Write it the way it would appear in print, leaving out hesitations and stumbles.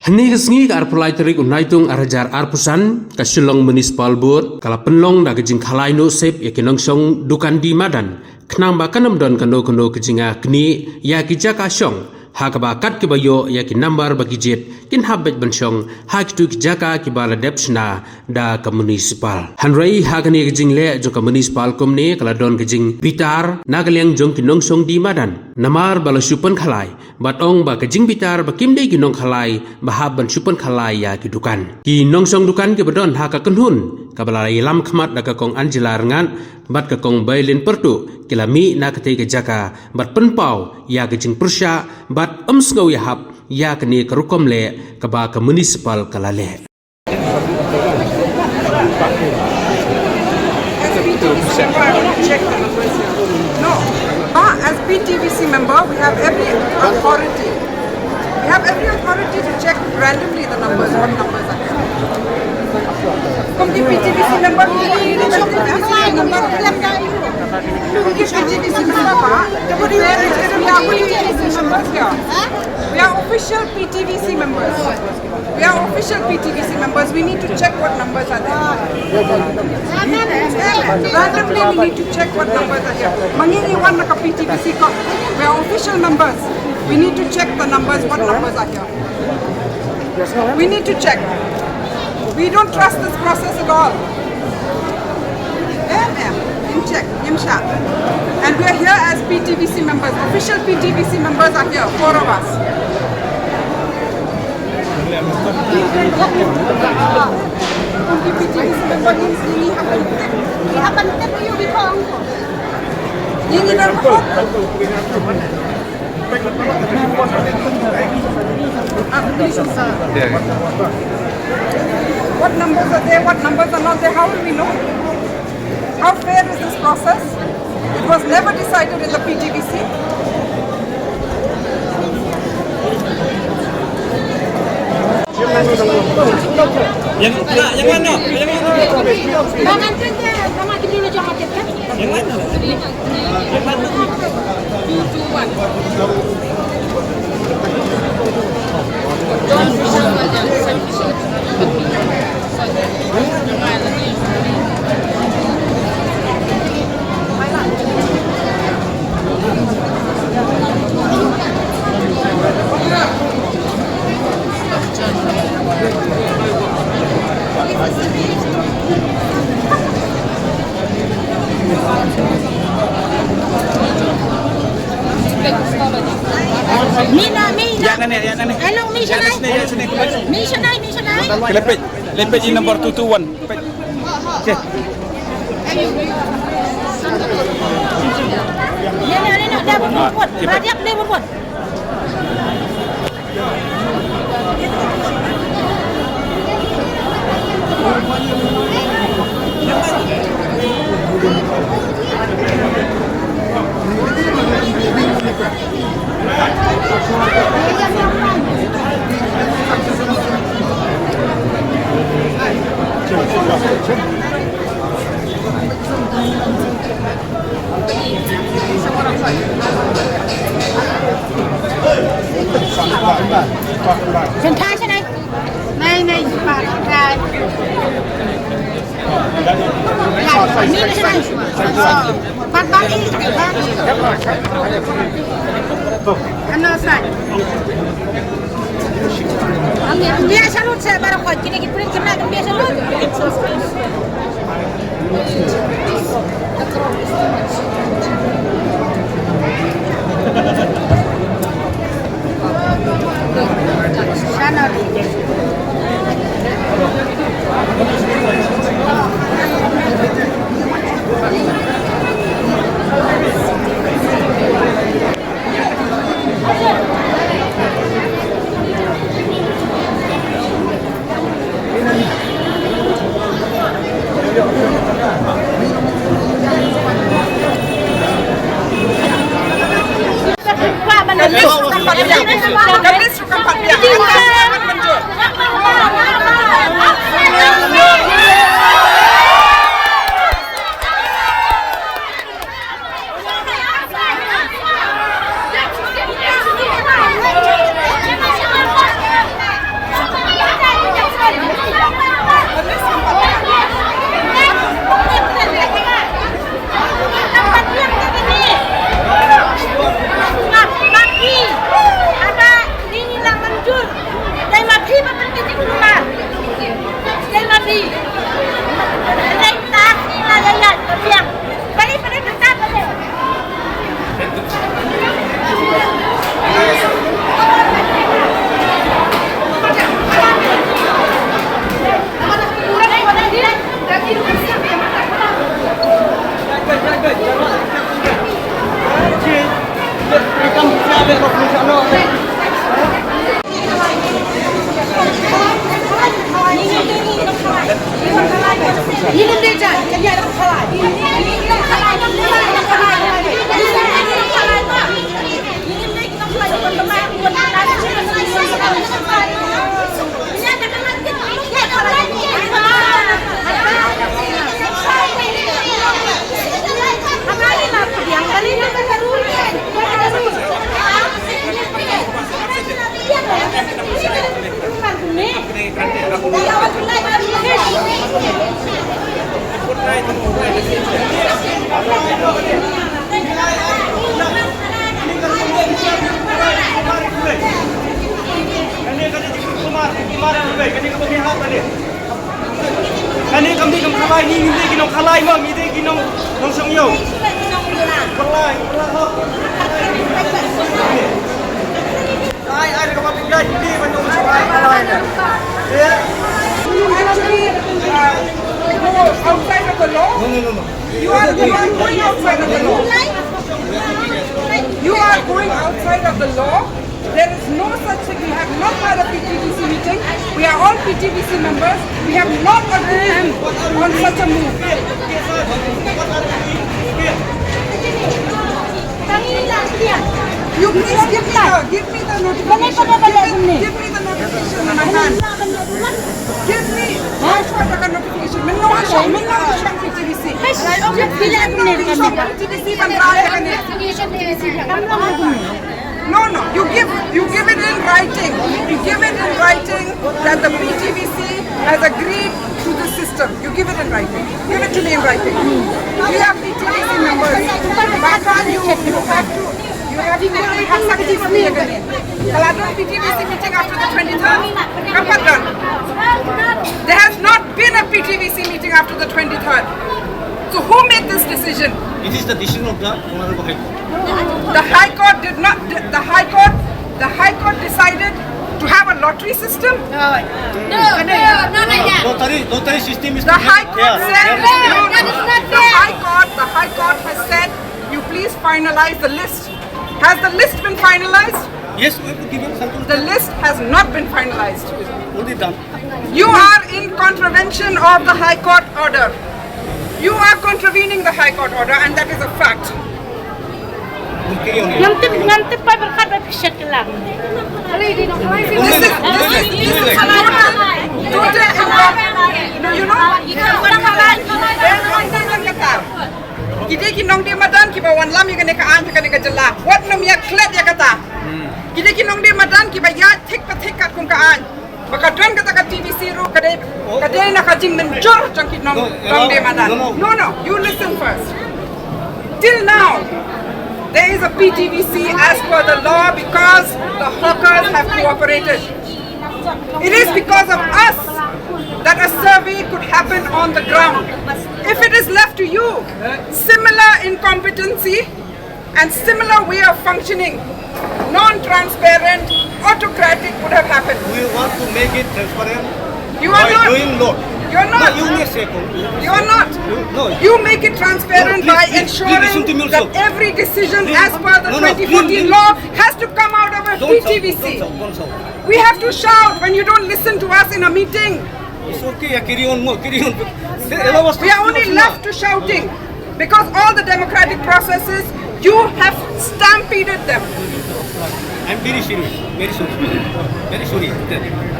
Heni kesengi ke arpulai terik unaitung arajar arpusan ke Shillong Municipal Board kala penlong da kejing khalai no sep ya kinongsong dukan di madan kenang ba kanam don kano kejinga kini ya kijaka syong ha ka ba kat ke bayo ya ki number bagi jet kin habet bensyong ha ki tu kijaka ki bala depsna da ke municipal hanrei ha kani kejing le jo ke municipal komne kala don kejing bitar nagaliang jong kinongsong di madan namar bala supan khalai batong ba kejing bitar ba kimdei kinong khalai bahab ban supan khalai ya ki dukan ki nongsong dukan ke bedon ha ka kenhun ka bala lam khmat da ka kong anjila rengan bat ka kong bailin pertu kilami na kate ke jaka bat penpau ya kejing persya bat sngau ya hap ya kani kerukom le ka ba ka municipal kalale As PTVC member, we have every authority. We have every authority to check randomly the numbers, what numbers are there. Kumki PTVC member, PTVC member, we are official PTVC members. We are official PTVC members. We need to check what numbers are there. Randomly, we need to check what numbers are here. Mangiri one naka PTVC ko. We are official members. We need to check the numbers. What numbers are here? We need to check. We don't trust this process at all. Check, and we are here as PTVC members. Official PTVC members are here, 4 of us. PTVC member ini akan what numbers are there? What numbers are not there? How will we know? How fair is this process? It was never decided in the PTVC. Yang mana? Jangan kerja, sama dulu jangan kerja. Yang mana? Yang mana? Tujuan. Mina. Yang mana? Hello, Misha Nai. Lepet di nombor 221. Okey. Ini dah berbuat. Radiak dia berbuat. Chân thái thế này. Này, bạn trai. Ini thế này. Bạn ini. Ano sai? Biasa lu saya baru kau kini kena biasa lu. Sana. kalai ni ngide ginong kalai mo ngide ginong nong song yo. Kalai ho. Ai ka mapigay hindi man nong sabay kalai na. You actually go outside of the law. No. You are the one going outside of the law. You are going outside of the law. There is no such thing. We have not had a PTVC meeting. We are all PTVC members. We have not agreed on such a move. You please give me the notification. Give me the notification in my hand. Give me. Notification. PTVC. PTVC No. You give it in writing. You give it in writing that the PTVC has agreed to the system. You give it in writing. Give it to me in writing. We have PTVC members. You have to Kalau ada PTVC meeting after the 23rd, kapan done? There has not been a PTVC meeting after the 23rd. So who made this decision? It is the decision of the Honorable High Court. The High Court did not. The High Court decided to have a lottery system. Lottery system is The High Court said. Yeah. The High Court has said, you please finalize the list. Has the list been finalized? Yes, we have given something. The list has not been finalized. Only done. You are in contravention of the High Court order. You are contravening the High Court order, and that is a fact. We'll carry on here. Nanti pa berkat episode lang. This is total Kita kinong di madan kiba wan lam yang neka an ka neka jala. Wat nom ya klet ya kata. Kita kinong di madan kiba ya thik pa thik kat kung kaan. Baka dran kata ka TVC ro kade na ka jing menjor jang kinong di madan. No, you listen first. Till now, there is a PTVC as per the law because the hawkers have cooperated. It is because of us that a survey could happen on the ground. If it is left to you, similar incompetency and similar way of functioning, non-transparent, autocratic would have happened. We want to make it transparent. You are by not. doing law. You are not. No, you may say. You are not. No. You make it transparent No, by please listen to me ensuring that also. every decision Please. as per the No, 2014 please. law has to come out of a Don't shout, PTVC. don't shout. We have to shout when you don't listen to us in a meeting. It's okay, carry on more, carry on. Allow us to We are speak only now. left to shouting because all the democratic processes, you have stampeded them. I'm very serious, very sorry. Very sorry.